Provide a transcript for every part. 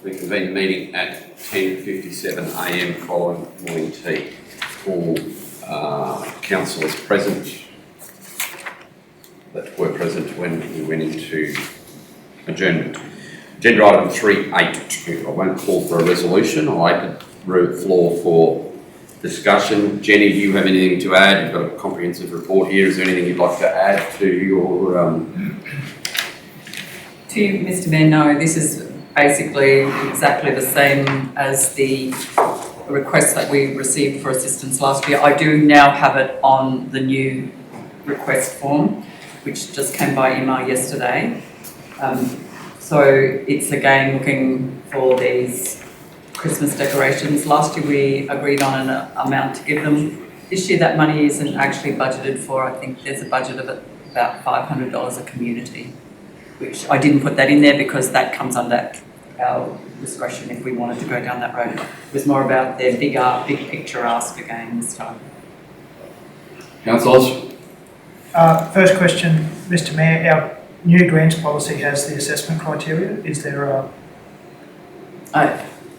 We convene the meeting at 10:57 a.m. following morning tea. All councillors present that were present when we went into adjournment. Agenda item 3.8. I won't call for a resolution. I'll open the floor for discussion. Jenny, do you have anything to add? You've got a comprehensive report here. Is there anything you'd like to add to your... To you, Mr. Mayor, no, this is basically exactly the same as the request that we received for assistance last year. I do now have it on the new request form, which just came by email yesterday. So it's again looking for these Christmas decorations. Last year we agreed on an amount to give them. This year that money isn't actually budgeted for. I think there's a budget of about $500 a community, which I didn't put that in there because that comes under our discretion if we wanted to go down that road. It was more about their big picture ask again this time. Councillors? First question, Mr. Mayor, our new grants policy has the assessment criteria. Is there a...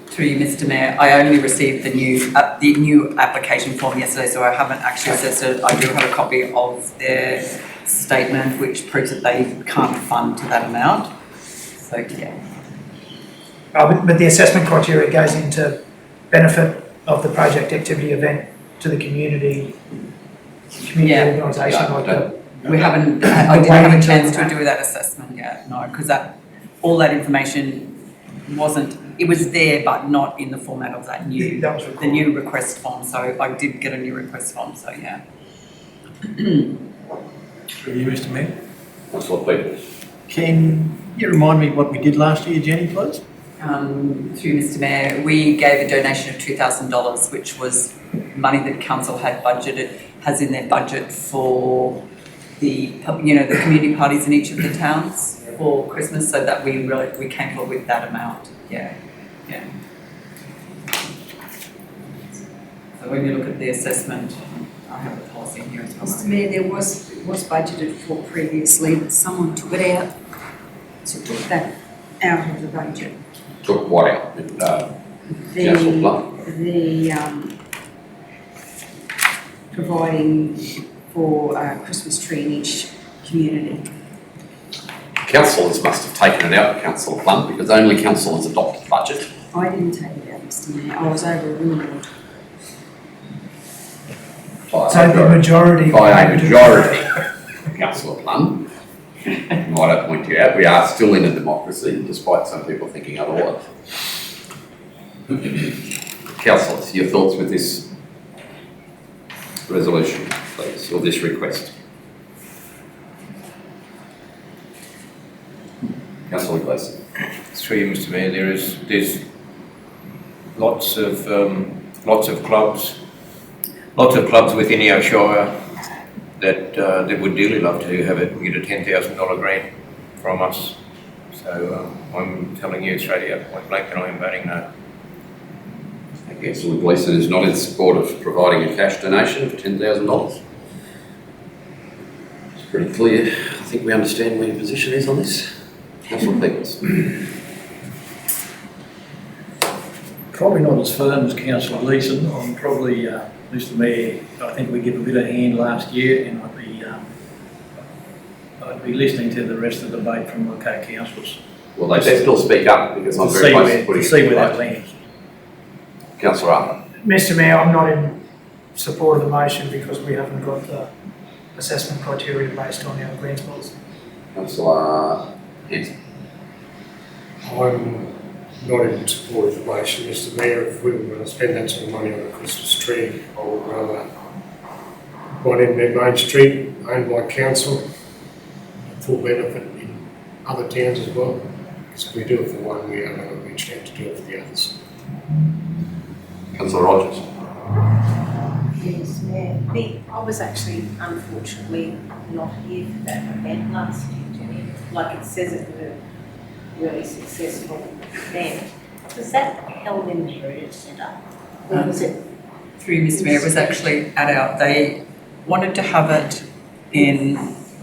Through you, Mr. Mayor, I only received the new application form yesterday, so I haven't actually assessed it. I do have a copy of their statement which proves that they can't fund to that amount. So yeah. but the assessment criteria goes into benefit of the project activity event to the community organisation like that. We haven't, I didn't have a chance to do that assessment yet, no, because all that information wasn't, it was there but not in the format of the new request form, so I did get a new request form, so yeah. Through you, Mr. Mayor. Councillor Peters. Can you remind me what we did last year, Jenny, please? Through Mr. Mayor, we gave a donation of $2,000, which was money that council has in their budget for the community parties in each of the towns for Christmas, so that we came forward with that amount. Yeah. So when you look at the assessment, I have the policy here as well. Mr. Mayor, there was budgeted for previously, but someone took it out to put that out of the budget. Took what out? Councillor Plum? The providing for a Christmas tree in each community. Councillors must have taken it out, Councillor Plum, because only councillors adopt the budget. I didn't take it out, Mr. Mayor. I was overruled. So the majority... By a majority, Councillor Plum. Might I point you out, we are still in a democracy, despite some people thinking otherwise. Councillors, your thoughts with this resolution, please, or this request? Councillor Gleeson. Through you, Mr. Mayor, there's lots of clubs within our shire that would dearly love to have it get a $10,000 grant from us. So I'm telling you straight out, point blank, that I am voting no. Councillor Gleeson is not in support of providing a cash donation of $10,000. It's pretty clear. I think we understand where your position is on this. Councillor Peters. Probably not as firm as Councillor Gleeson. I'm probably, Mr. Mayor, I think we gave a bit of hand last year, and I'd be listening to the rest of the debate from the co-councillors. Well, they best still speak up because I'm very close to putting it see where that lands. Councillor Arthur. Mr. Mayor, I'm not in support of the motion because we haven't got the assessment criteria based on our grants policy. Councillor Hanson. I'm not in support of the motion, Mr. Mayor. If we were going to spend that sort of money on a Christmas tree, I would rather one in Main Street, owned by council, full benefit in other towns as well. Because if we do it for one, we are going to reach out to do it for the others. Councillor Rogers. Yes, Mayor. I was actually, unfortunately, not here for that event last year, Jenny. Like it says, it was a really successful event. Was that held in the Heritage Centre? Or was it? Through you, Mr. Mayor, it was actually they wanted to have it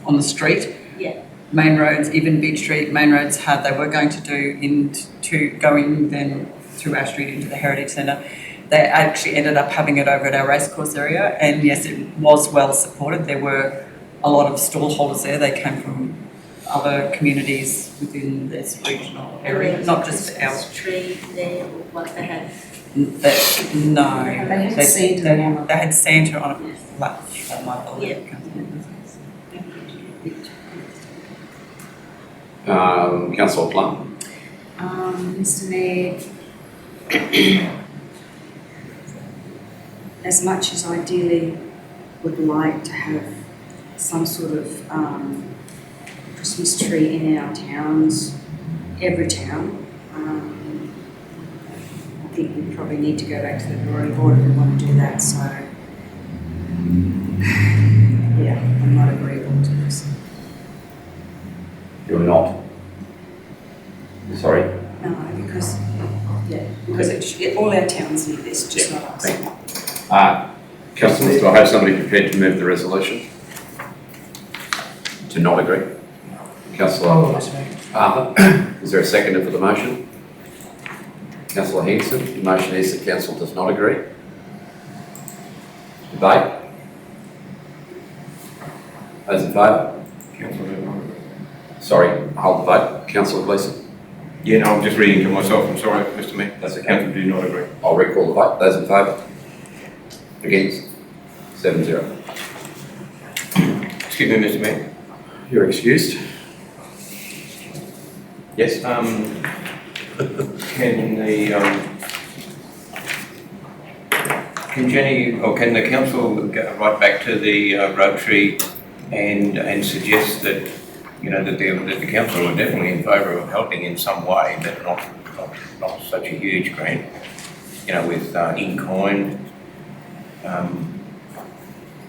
on the street. Yeah. main roads, even Beach Street, main roads they were going to do going then through Ash Street into the Heritage Centre. They actually ended up having it over at our racecourse area, and yes, it was well supported. There were a lot of stall holders there. They came from other communities within this regional area, not just our. Christmas tree there, or what they had. No, They had Santa on they had Santa on a platform, I believe. Councillor Plum. Mr Mayor, as much as ideally would like to have some sort of Christmas tree in our towns, every town, I think we probably need to go back to the drawing board if we want to do that, so yeah, I'm not agreeable to this. You're not. Sorry. No, because all our towns need this, just not us. Thank you. Councillors, do I have somebody prepared to move the resolution? To not agree? Councillor Mr Mayor. Arthur, is there a seconder for the motion? Councillor Henson, the motion is that council does not agree. Debate? Those in favour? Sorry, hold the vote. Councillor Gleeson? Yeah, no, I'm just reading to myself, I'm sorry, Mr Mayor. That's okay. Council do not agree. I'll recall the vote. Those in favour? Against? 7-0. Excuse me, Mr Mayor. You're excused. Yes? Can Jenny, or can the council go right back to the Rotary and suggest that, you know, that the council are definitely in favour of helping in some way, but not such a huge grant, you know, with in-kind,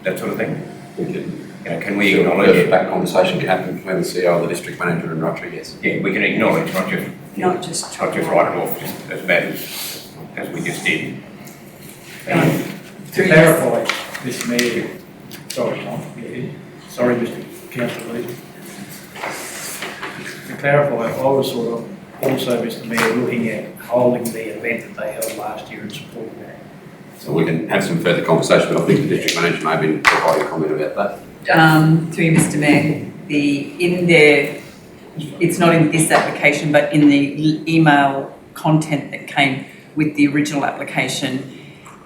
that sort of thing? We can. You know, can we Sure, acknowledge? that conversation can happen between the CEO, the district manager and Rotary, yes. Yeah, we can acknowledge, not just write it off just as bad as we just did. To clarify, Mr Mayor, sorry Tom, sorry Mr Councillor Leader. To clarify, I was sort of also, Mr Mayor, looking at holding the event that they held last year and supporting that. So we can have some further conversation, but I think the district manager may have been providing a comment about that. To you, Mr Mayor, it's not in this application, but in the email content that came with the original application,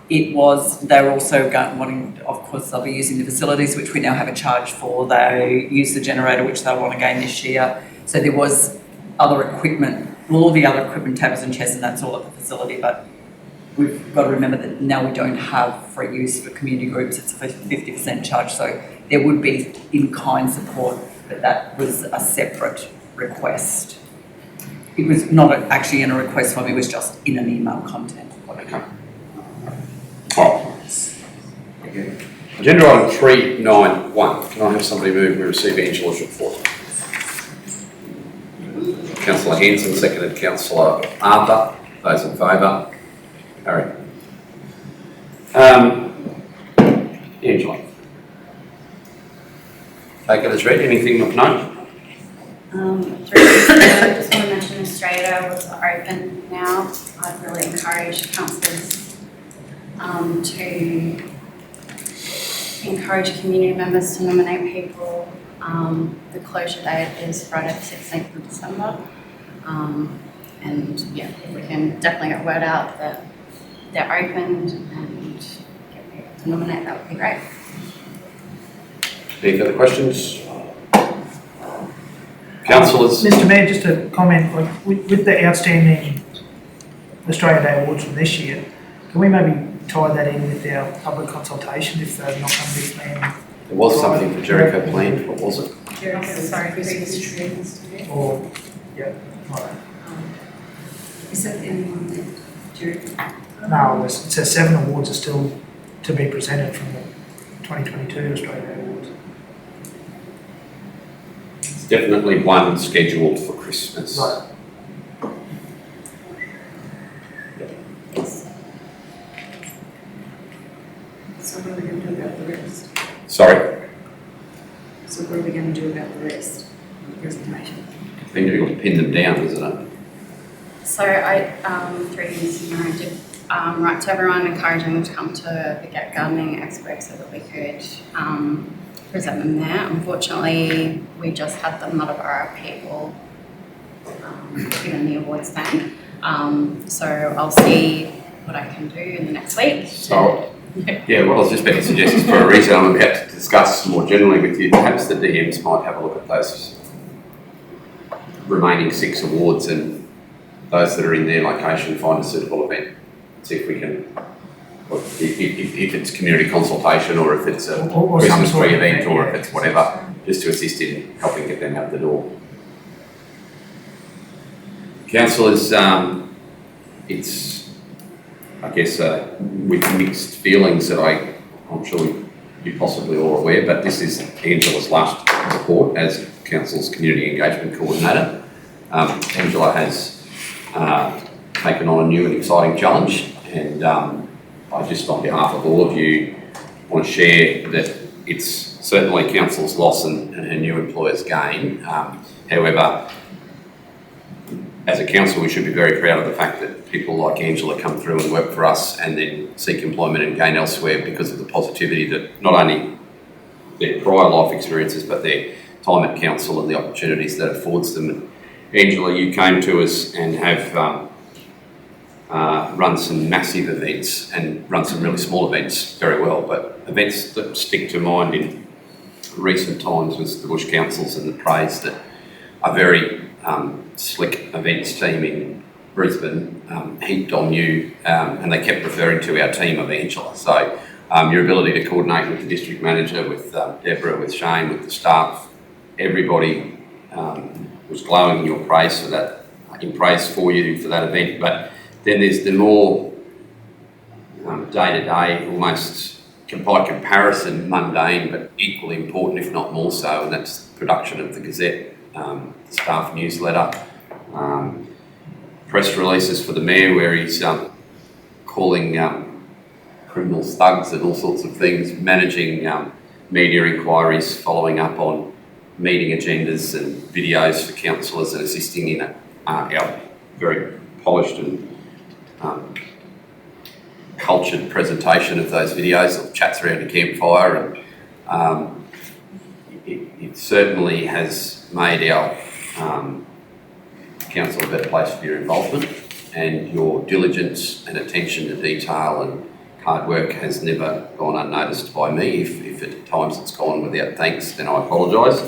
they were also wanting, of course, they'll be using the facilities, which we now have a charge for. They use the generator, which they'll want again this year. So there was other equipment, all the other equipment, tables and chairs, and that's all at the facility, but we've got to remember that now we don't have free use for community groups, it's a 50% charge, so there would be in-kind support, but that was a separate request. It was not actually in a request form, it was just in an email content. Okay. Right. Agenda item 391. Can I have somebody move we receive Angela's report? Councillor Henson, seconded Councillor Arthur. Those in favour? Carried. Angela. Take it as read. Anything of note? I just want to mention Australia was open now. I'd really encourage councillors to encourage community members to nominate people. The closure date is Friday the 16th of December. And yeah, if we can definitely get word out that they're opened and get people to nominate, that would be great. Any further questions? Councillors? Mr Mayor, just a comment, like, with the outstanding Australia Day Awards from this year, can we maybe tie that in with our public consultation if they're not going to be planned? There was something for Jericho planned. What was it? Sorry, Christmas tree. Or, yeah, right. Is that the only one that Jericho? No, it says 7 awards are still to be presented from the 2022 Australia Day Awards. It's definitely one scheduled for Christmas. Right. So what are we going to do about the rest? Sorry? So what are we going to do about the rest? been difficult to pin them down, isn't it? So I, through you, Mr. Mayor, did write to everyone encouraging them to come to the Get Gardening Expo so that we could present them there. Unfortunately, we just had the Muddaborough people given the awards then. So I'll see what I can do in the next week. So, yeah, what I was just about to suggest is for a reason I'm about to discuss more generally with you, perhaps the DMs might have a look at those remaining 6 awards and those that are in their location find a suitable event. See if we can, if it's community consultation or if it's a Or some Christmas sort tree of event or if yeah. it's whatever, just to assist in helping get them out the door. Councillors, it's, I guess, with mixed feelings that I'm sure you possibly all aware, but this is Angela's last report as Council's Community Engagement Coordinator. Angela has taken on a new and exciting challenge, and I just, on behalf of all of you, want to share that it's certainly Council's loss and her new employer's gain. However, as a council, we should be very proud of the fact that people like Angela come through and work for us and then seek employment and gain elsewhere because of the positivity that not only their prior life experiences, but their time at council and the opportunities that affords them. And Angela, you came to us and have run some massive events and run some really small events very well, but events that stick to mind in recent times was the Bush Councils and the praise that a very slick events team in Brisbane heaped on you, and they kept referring to our team of Angela. So your ability to coordinate with the district manager, with Deborah, with Shane, with the staff, everybody was glowing in your praise for that, in praise for you for that event. But then there's the more day-to-day, almost by comparison, mundane, but equally important, if not more so, and that's the production of the Gazette, the staff newsletter, press releases for the Mayor where he's calling criminals thugs and all sorts of things, managing media inquiries, following up on meeting agendas and videos for councillors and assisting in our very polished and cultured presentation of those videos, or chats around a campfire, and it certainly has made our council a better place for your involvement, and your diligence and attention to detail and hard work has never gone unnoticed by me. If at times it's gone without thanks, then I apologise.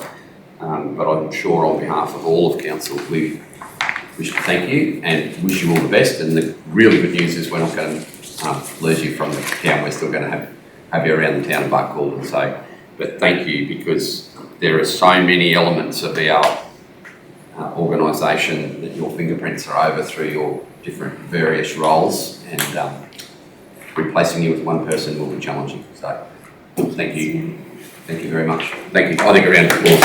But I'm sure on behalf of all of council, we wish to thank you and wish you all the best. And the really good news is we're not going to lose you from the town. We're still going to have you around the town of Buckle. And so, but thank you, because there are so many elements of our organisation that your fingerprints are over through your different various roles, and replacing you with one person will be challenging. So thank you. Thank you very much. Thank you. I think a round of applause.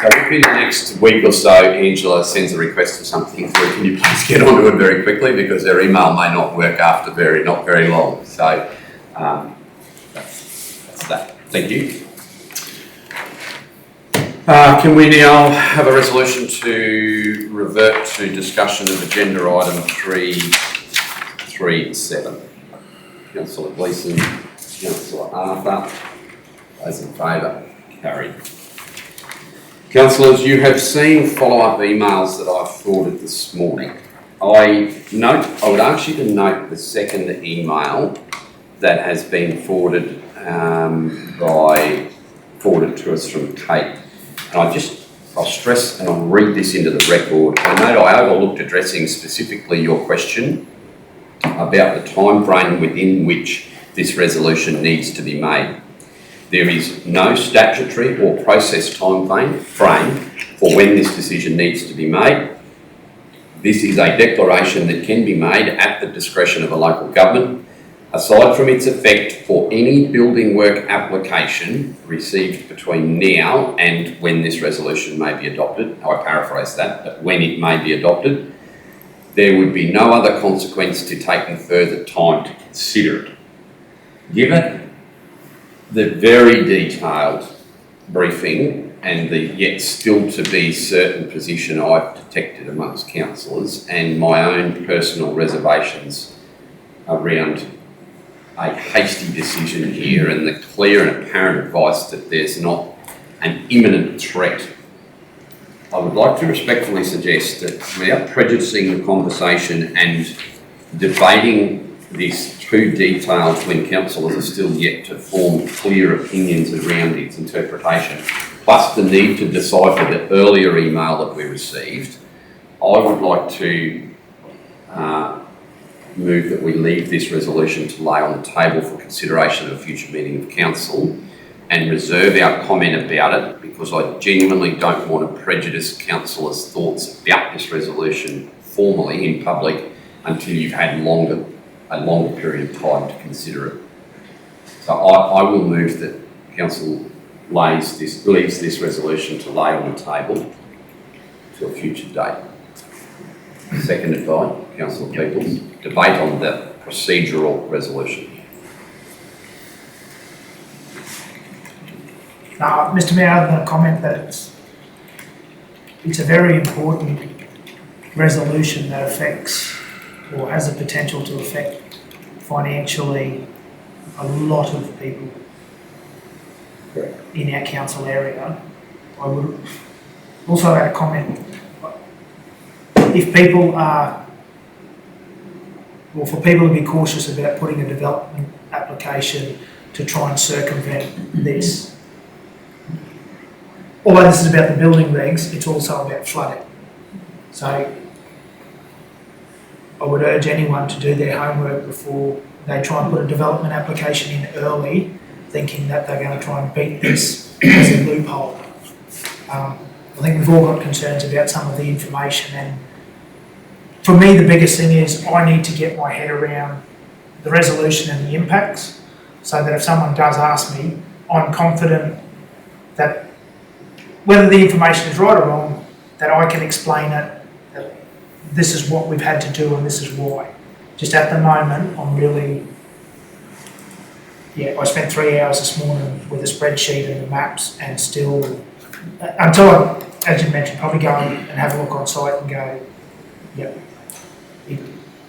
So within the next week or so, Angela sends a request for something through. Can you please get onto it very quickly, because her email may not work after not very long. So that's that. Thank you. Can we now have a resolution to revert to discussion of agenda item 337? Councillor Gleeson, Councillor Arthur, those in favour, carried. Councillors, you have seen follow-up emails that I've forwarded this morning. I would ask you to note the second email that has been forwarded to us from Kate. And I'll stress and I'll read this into the record. I know I overlooked addressing specifically your question about the time frame within which this resolution needs to be made. There is no statutory or process time frame for when this decision needs to be made. This is a declaration that can be made at the discretion of a local government. Aside from its effect for any building work application received between now and when this resolution may be adopted, I paraphrase that, but when it may be adopted, there would be no other consequence to taking further time to consider it. Given the very detailed briefing and the yet still to be certain position I've detected amongst councillors and my own personal reservations around a hasty decision here and the clear and apparent advice that there's not an imminent threat, I would like to respectfully suggest that without prejudicing the conversation and debating this too detailed when councillors are still yet to form clear opinions around its interpretation, plus the need to decipher the earlier email that we received, I would like to move that we leave this resolution to lay on the table for consideration at a future meeting of council and reserve our comment about it, because I genuinely don't want to prejudice councillors' thoughts about this resolution formally in public until you've had a longer period of time to consider it. So I will move that council leaves this resolution to lay on the table to a future date. Seconded by Councillor Peoples. Debate on the procedural resolution. Now, Mr Mayor, I'm going to comment that it's a very important resolution that affects or has the potential to affect financially a lot of people in our council area. I would also add a comment. If people are, or for people to be cautious about putting a development application to try and circumvent this, although this is about the building regs, it's also about flooding. So I would urge anyone to do their homework before they try and put a development application in early, thinking that they're going to try and beat this as a loophole. I think we've all got concerns about some of the information, and for me the biggest thing is I need to get my head around the resolution and the impacts, so that if someone does ask me, I'm confident that whether the information is right or wrong, that I can explain it, that this is what we've had to do and this is why. Just at the moment, I'm really, I spent 3 hours this morning with a spreadsheet and the maps, and still, until I, as you mentioned, probably go and have a look on site and go,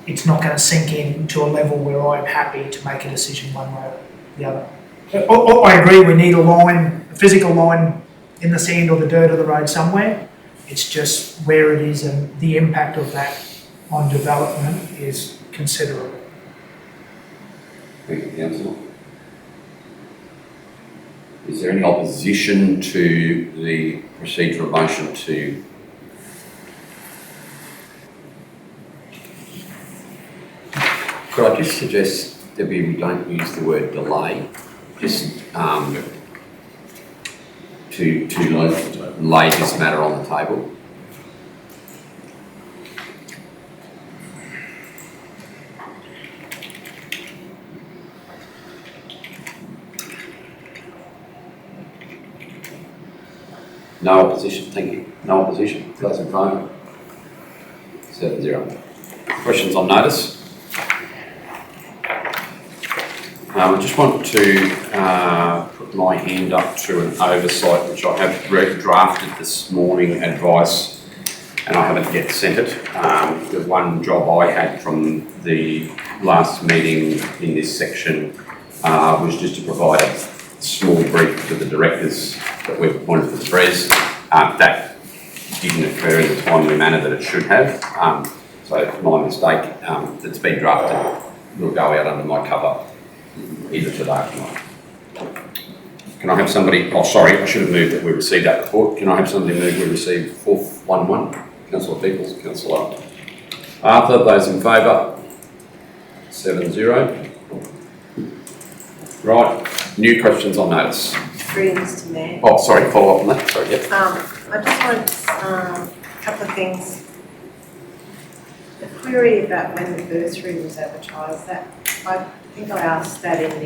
it's not going to sink in to a level where I'm happy to make a decision one way or the other. I agree, we need a line, a physical line in the sand or the dirt of the road somewhere. It's just where it is, and the impact of that on development is considerable. Thank you, Councillor. Is there any opposition to the procedural motion to? Could I just suggest, Debbie, we don't use the word delay, just to lay this matter on the table? No opposition, thank you. No opposition. Those in favour? 7-0. Questions on notice? I just want to put my hand up to an oversight which I have drafted this morning, advice, and I haven't yet sent it. The one job I had from the last meeting in this section was just to provide a small brief to the directors that we've appointed for the Pres. That didn't occur in the timely manner that it should have, so my mistake. It's been drafted. Will go out under my cover either today or tomorrow. Can I have somebody, I should have moved that we received that report. Can I have somebody move we receive 411? Councillor Peoples, Councillor Arthur, those in favour? 7-0. Right, new questions on notice. Through Mr Mayor. Oh, sorry, follow up on that, sorry, yep. I just wanted a couple of things. The query about when the bursary was advertised, that I think I asked that in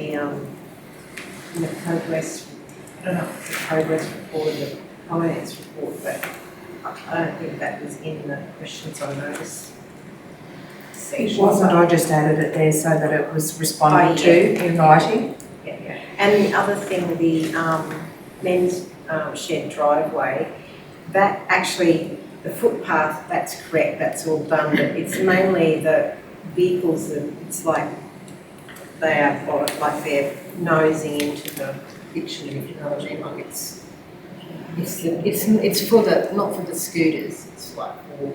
the progress, I don't know if it's the progress report or the finance report, but I don't think that was in the questions on notice section. It wasn't, I just added it there so that it was responded to in writing. Yeah. And the other thing, the men's shared driveway, that actually, the footpath, that's correct, that's all done, but it's mainly the vehicles that, it's like they are, like they're nosing into the ditch, if you know what I mean, like it's for the, not for the scooters, it's like for,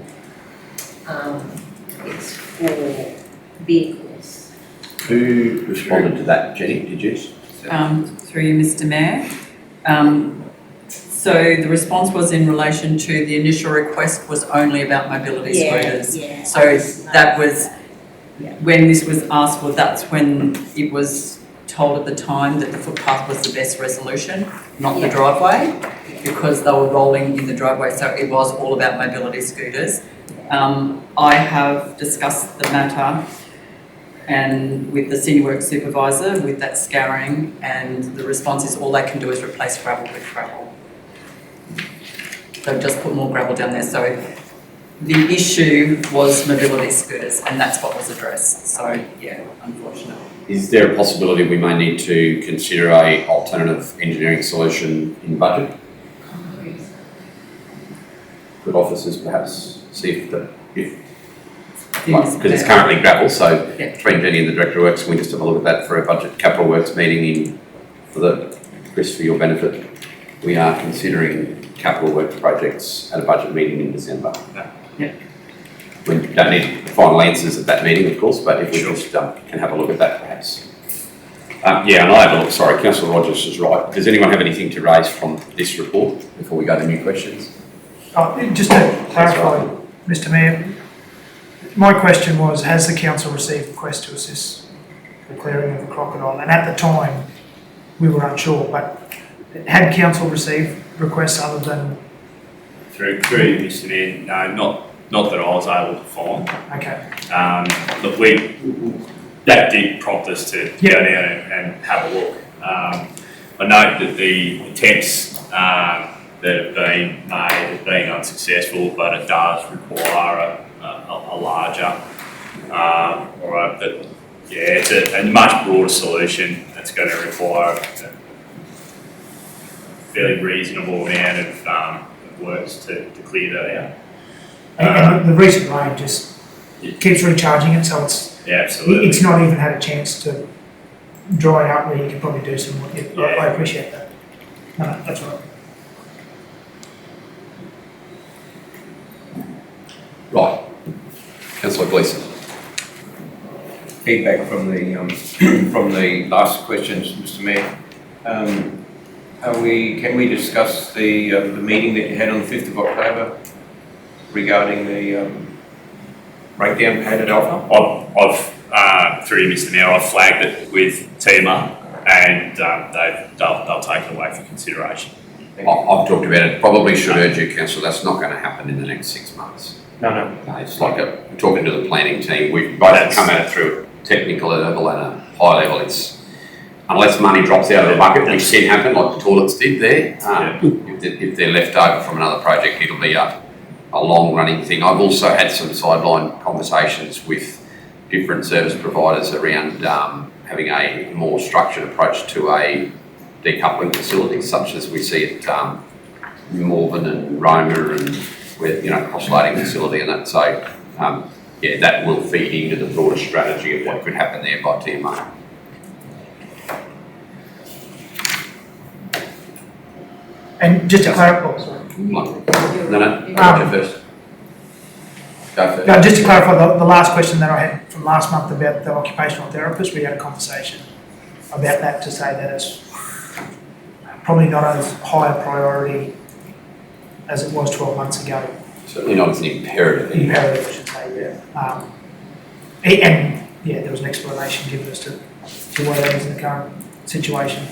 it's for vehicles. Who responded to that, Jenny, did you? Through you, Mr. Mayor. So the response was in relation to the initial request was only about mobility scooters. Yeah. So that was, when this was asked for, that's when it was told at the time that the footpath was the best resolution, not the driveway, because they were rolling in the driveway, so it was all about mobility scooters. I have discussed the matter and with the senior work supervisor with that scouring, and the response is all they can do is replace gravel with gravel. They've just put more gravel down there, so the issue was mobility scooters, and that's what was addressed, so yeah, unfortunately. Is there a possibility we may need to consider a alternative engineering solution in budget? Could officers perhaps see if because it's currently gravel, so between Jenny and the Director of Works, we just have a look at that for a budget capital works meeting Chris, for your benefit. We are considering capital works projects at a budget meeting in December. Yeah. We don't need final answers at that meeting, of course, but if we just can have a look at that perhaps. Yeah, and I have a look, sorry, Councillor Rogers is right. Does anyone have anything to raise from this report before we go to new questions? Just to clarify, Mr. Mayor, my question was, has the council received requests to assist the clearing of the crocodile? And at the time, we were unsure, but had council received requests other than? Through Mr. Mayor, no, not that I was able to find. Okay. Look, that did prompt us to go down and have a look. I note that the attempts that have been made have been unsuccessful, but it does require a larger, it's a much broader solution that's going to require a fairly reasonable amount of works to clear that out. And the recent rain just keeps recharging it, so absolutely. It's not even had a chance to dry out where you could probably do some more. I appreciate that. No, that's right. Right. Councillor Gleeson. Feedback from the last questions, Mr. Mayor. Can we discuss the meeting that you had on the 5th of October regarding the breakdown pad at Alpha? I've through you, Mr. Mayor, I've flagged it with TMA, and they'll take it away for consideration. I've talked about it. Probably should urge you, Councillor, that's not going to happen in the next 6 months. No. It's like talking to the planning team. We've both come at it through a technical level and a high level. It's unless money drops out of the bucket, which can happen, like the toilets did there. If they're left over from another project, it'll be a long-running thing. I've also had some sideline conversations with different service providers around having a more structured approach to a decoupling facility, such as we see at Morven and Roma and with cross-loading facility and that. So that will feed into the broader strategy of what could happen there by TMA. And just to clarify, No, go first. Go first. no, just to clarify the last question that I had from last month about the occupational therapist, we had a conversation about that to say that it's probably not as high a priority as it was 12 months ago. Certainly not as an imperative. Imperative, I should say, and there was an explanation given as to why that is in the current situation,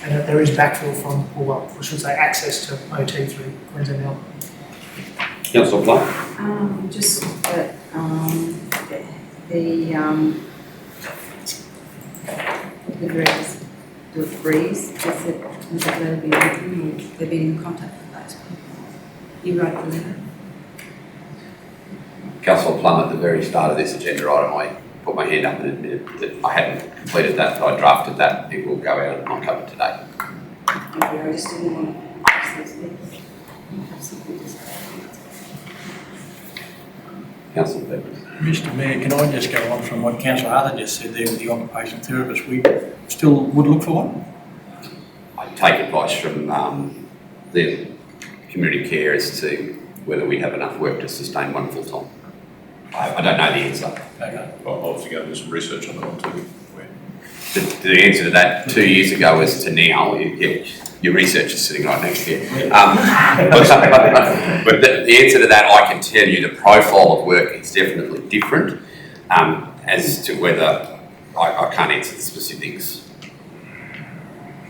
and that there is backfill from, or well, I should say access to OT through Queensland Health. Councillor Plum? Just that the directors do agrees, has that letter been written, or they've been in contact with those people? You wrote the letter? Councillor Plum, at the very start of this agenda item, I put my hand up and admitted that I hadn't completed that, but I drafted that. It will go out and I'll cover today. Okay, I just didn't want these people have something to say. Councillor Bevan. Mr Mayor, can I just go on from what Councillor Arthur just said there with the occupational therapist? We still would look for one? I take advice from the community care as to whether we have enough work to sustain one full time. I don't know the answer. Okay. I'll have to go and do some research on that one too. The answer to that 2 years ago as to now, your research is sitting right next to you. But the answer to that, I can tell you the profile of work is definitely different. As to whether, I can't answer the specifics.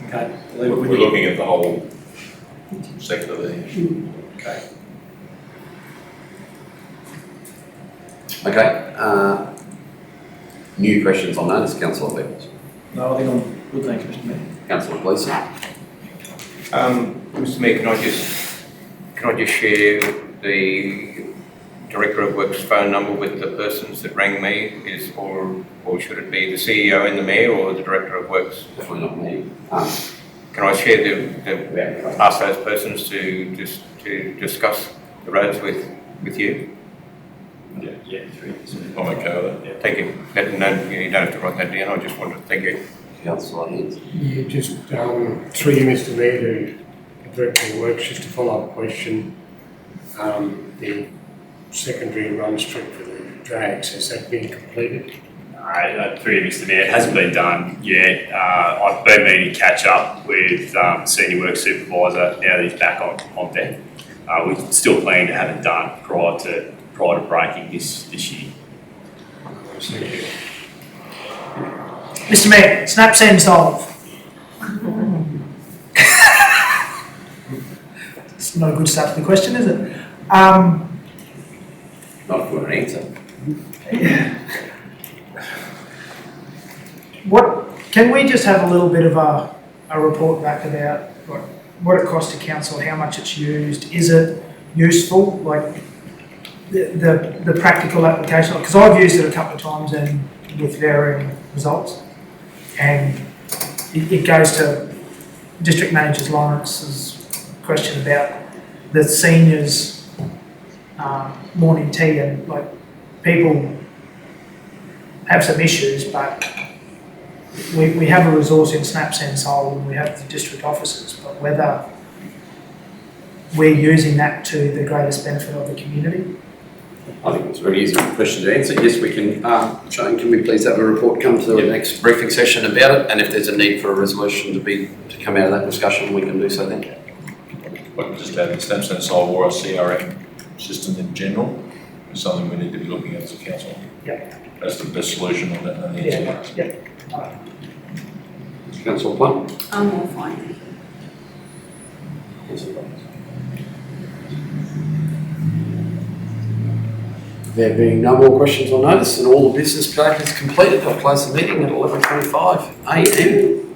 Okay. We're looking at the whole sector there. Okay. Okay, new questions on that, Councillor Bevan. No, I think I'm good, thanks, Mr Mayor. Councillor Gleeson. Mr Mayor, can I just share the Director of Works phone number with the persons that rang me? Or should it be the CEO and the Mayor or the Director of Works? Definitely not me. Can I share ask those persons to discuss the roads with you? Yeah, I'm okay with that. Thank you. You don't have to write that down, I just wanted to thank you. Councillor Haynes. Yeah, just through you, Mr Mayor, to the Director of Works, just a follow-up question. The secondary run strip for the drags, has that been completed? Through you, Mr Mayor, it hasn't been done yet. I've been meaning to catch up with Senior Work Supervisor now that he's back on deck. We still plan to have it done prior to breaking this year. Thank you. Mr Mayor, snap, send, solve. It's not a good start to the question, is it? Not if you want an answer. Can we just have a little bit of a report back about what it costs to council, how much it's used, is it useful, like the practical application, because I've used it a couple of times and with varying results, and it goes to District Manager Lawrence's question about the seniors morning tea, and like people have some issues, but we have a resource in Snap, Send, Solve, and we have the district offices, but whether we're using that to the greatest benefit of the community. I think it's a very easy question to answer. Yes, we can. Shane, can we please have a report come to the next briefing session about it? And if there's a need for a resolution to come out of that discussion, we can do so then. But just adding Snap, Send, Solve or a CRM system in general is something we need to be looking at as a council. Yeah. That's the best solution on that. On the Yeah. Councillor Plum. I'm all fine, thank you. Councillor Plum. There being no more questions on notice and all the business part is completed, I'll close the meeting at 11:25 a.m.